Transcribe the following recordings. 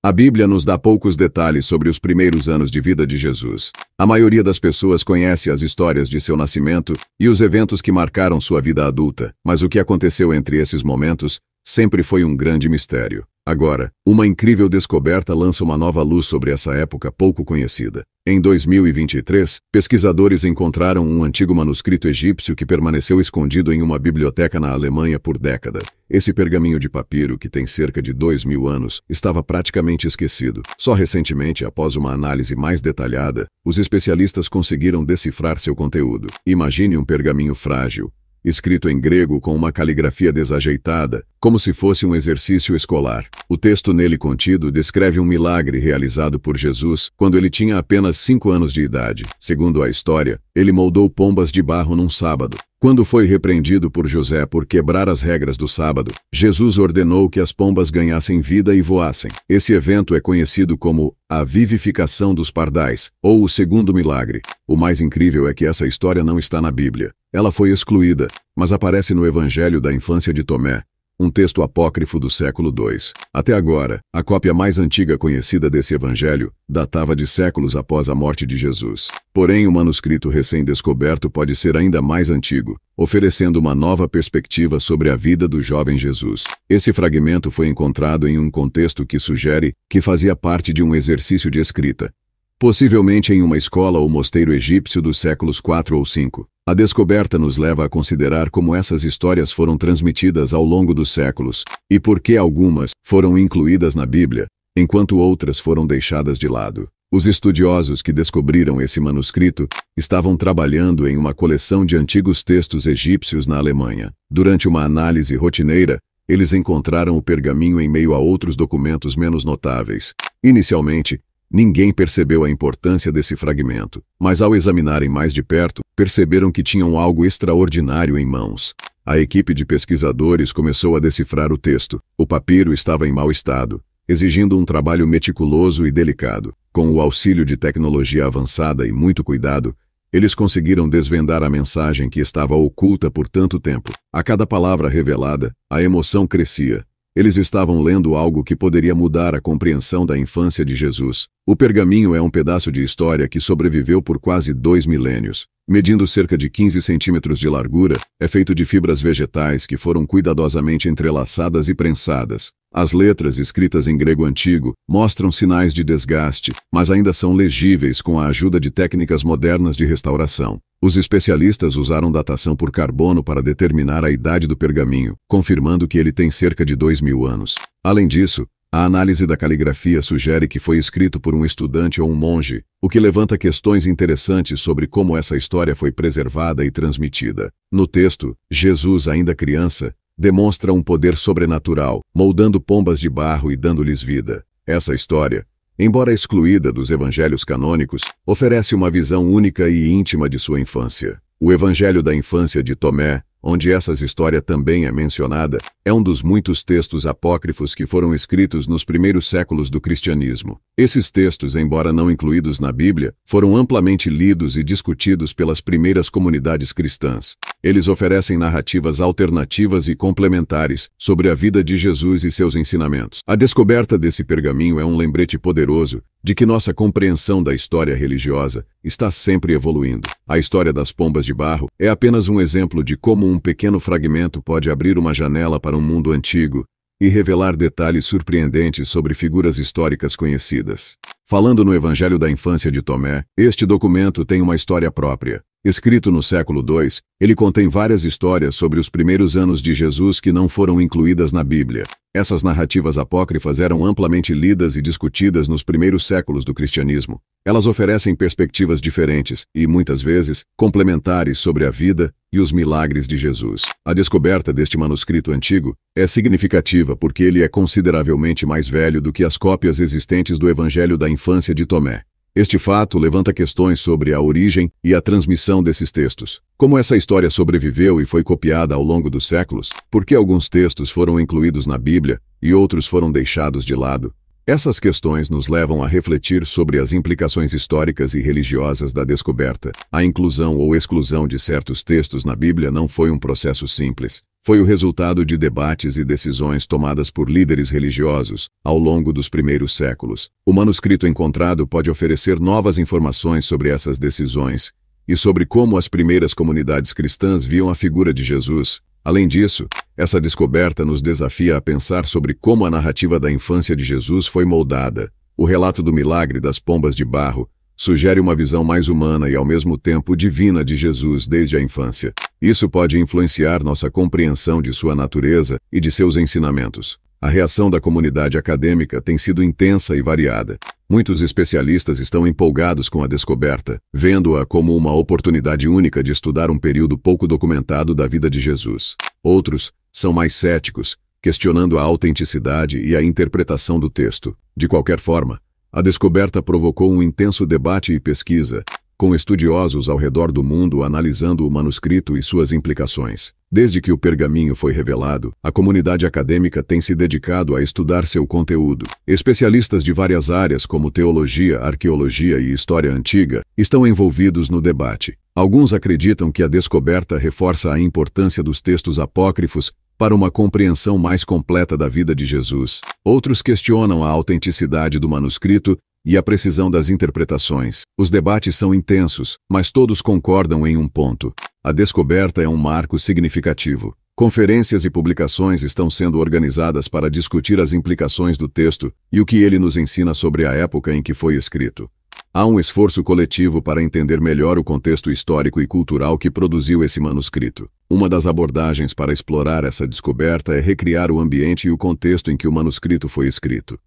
A Bíblia nos dá poucos detalhes sobre os primeiros anos de vida de Jesus. A maioria das pessoas conhece as histórias de seu nascimento e os eventos que marcaram sua vida adulta, mas o que aconteceu entre esses momentos sempre foi um grande mistério. Agora, uma incrível descoberta lança uma nova luz sobre essa época pouco conhecida. Em 2023, pesquisadores encontraram um antigo manuscrito egípcio que permaneceu escondido em uma biblioteca na Alemanha por décadas. Esse pergaminho de papiro, que tem cerca de 2000 anos, estava praticamente esquecido. Só recentemente, após uma análise mais detalhada, os especialistas conseguiram decifrar seu conteúdo. Imagine um pergaminho frágil, escrito em grego com uma caligrafia desajeitada, como se fosse um exercício escolar. O texto nele contido descreve um milagre realizado por Jesus quando ele tinha apenas 5 anos de idade. Segundo a história, ele moldou pombas de barro num sábado. Quando foi repreendido por José por quebrar as regras do sábado, Jesus ordenou que as pombas ganhassem vida e voassem. Esse evento é conhecido como a vivificação dos pardais, ou o segundo milagre. O mais incrível é que essa história não está na Bíblia. Ela foi excluída, mas aparece no Evangelho da Infância de Tomé, um texto apócrifo do século II. Até agora, a cópia mais antiga conhecida desse evangelho datava de séculos após a morte de Jesus. Porém, o manuscrito recém-descoberto pode ser ainda mais antigo, oferecendo uma nova perspectiva sobre a vida do jovem Jesus. Esse fragmento foi encontrado em um contexto que sugere que fazia parte de um exercício de escrita, possivelmente em uma escola ou mosteiro egípcio dos séculos 4 ou 5. A descoberta nos leva a considerar como essas histórias foram transmitidas ao longo dos séculos, e por que algumas foram incluídas na Bíblia, enquanto outras foram deixadas de lado. Os estudiosos que descobriram esse manuscrito estavam trabalhando em uma coleção de antigos textos egípcios na Alemanha. Durante uma análise rotineira, eles encontraram o pergaminho em meio a outros documentos menos notáveis. Inicialmente, ninguém percebeu a importância desse fragmento, mas ao examinarem mais de perto, perceberam que tinham algo extraordinário em mãos. A equipe de pesquisadores começou a decifrar o texto. O papiro estava em mau estado, exigindo um trabalho meticuloso e delicado. Com o auxílio de tecnologia avançada e muito cuidado, eles conseguiram desvendar a mensagem que estava oculta por tanto tempo. A cada palavra revelada, a emoção crescia. Eles estavam lendo algo que poderia mudar a compreensão da infância de Jesus. O pergaminho é um pedaço de história que sobreviveu por quase 2 milênios. Medindo cerca de 15 centímetros de largura, é feito de fibras vegetais que foram cuidadosamente entrelaçadas e prensadas. As letras, escritas em grego antigo, mostram sinais de desgaste, mas ainda são legíveis com a ajuda de técnicas modernas de restauração. Os especialistas usaram datação por carbono para determinar a idade do pergaminho, confirmando que ele tem cerca de 2000 anos. Além disso, a análise da caligrafia sugere que foi escrito por um estudante ou um monge, o que levanta questões interessantes sobre como essa história foi preservada e transmitida. No texto, Jesus, ainda criança, demonstra um poder sobrenatural, moldando pombas de barro e dando-lhes vida. Essa história, embora excluída dos evangelhos canônicos, oferece uma visão única e íntima de sua infância. O Evangelho da Infância de Tomé, onde essa história também é mencionada, é um dos muitos textos apócrifos que foram escritos nos primeiros séculos do cristianismo. Esses textos, embora não incluídos na Bíblia, foram amplamente lidos e discutidos pelas primeiras comunidades cristãs. Eles oferecem narrativas alternativas e complementares sobre a vida de Jesus e seus ensinamentos. A descoberta desse pergaminho é um lembrete poderoso de que nossa compreensão da história religiosa está sempre evoluindo. A história das pombas de barro é apenas um exemplo de como um pequeno fragmento pode abrir uma janela para um mundo antigo e revelar detalhes surpreendentes sobre figuras históricas conhecidas. Falando no Evangelho da Infância de Tomé, este documento tem uma história própria. Escrito no século II, ele contém várias histórias sobre os primeiros anos de Jesus que não foram incluídas na Bíblia. Essas narrativas apócrifas eram amplamente lidas e discutidas nos primeiros séculos do cristianismo. Elas oferecem perspectivas diferentes e, muitas vezes, complementares sobre a vida e os milagres de Jesus. A descoberta deste manuscrito antigo é significativa porque ele é consideravelmente mais velho do que as cópias existentes do Evangelho da Infância de Tomé. Este fato levanta questões sobre a origem e a transmissão desses textos. Como essa história sobreviveu e foi copiada ao longo dos séculos? Por que alguns textos foram incluídos na Bíblia e outros foram deixados de lado? Essas questões nos levam a refletir sobre as implicações históricas e religiosas da descoberta. A inclusão ou exclusão de certos textos na Bíblia não foi um processo simples. Foi o resultado de debates e decisões tomadas por líderes religiosos ao longo dos primeiros séculos. O manuscrito encontrado pode oferecer novas informações sobre essas decisões e sobre como as primeiras comunidades cristãs viam a figura de Jesus. Além disso, essa descoberta nos desafia a pensar sobre como a narrativa da infância de Jesus foi moldada. O relato do milagre das pombas de barro sugere uma visão mais humana e ao mesmo tempo divina de Jesus desde a infância. Isso pode influenciar nossa compreensão de sua natureza e de seus ensinamentos. A reação da comunidade acadêmica tem sido intensa e variada. Muitos especialistas estão empolgados com a descoberta, vendo-a como uma oportunidade única de estudar um período pouco documentado da vida de Jesus. Outros são mais céticos, questionando a autenticidade e a interpretação do texto. De qualquer forma, a descoberta provocou um intenso debate e pesquisa, com estudiosos ao redor do mundo analisando o manuscrito e suas implicações. Desde que o pergaminho foi revelado, a comunidade acadêmica tem se dedicado a estudar seu conteúdo. Especialistas de várias áreas, como teologia, arqueologia e história antiga, estão envolvidos no debate. Alguns acreditam que a descoberta reforça a importância dos textos apócrifos para uma compreensão mais completa da vida de Jesus. Outros questionam a autenticidade do manuscrito e a precisão das interpretações. Os debates são intensos, mas todos concordam em um ponto: a descoberta é um marco significativo. Conferências e publicações estão sendo organizadas para discutir as implicações do texto e o que ele nos ensina sobre a época em que foi escrito. Há um esforço coletivo para entender melhor o contexto histórico e cultural que produziu esse manuscrito. Uma das abordagens para explorar essa descoberta é recriar o ambiente e o contexto em que o manuscrito foi escrito.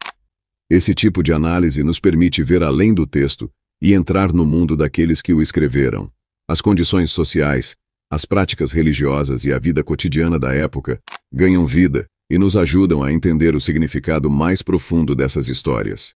Esse tipo de análise nos permite ver além do texto e entrar no mundo daqueles que o escreveram. As condições sociais, as práticas religiosas e a vida cotidiana da época ganham vida e nos ajudam a entender o significado mais profundo dessas histórias.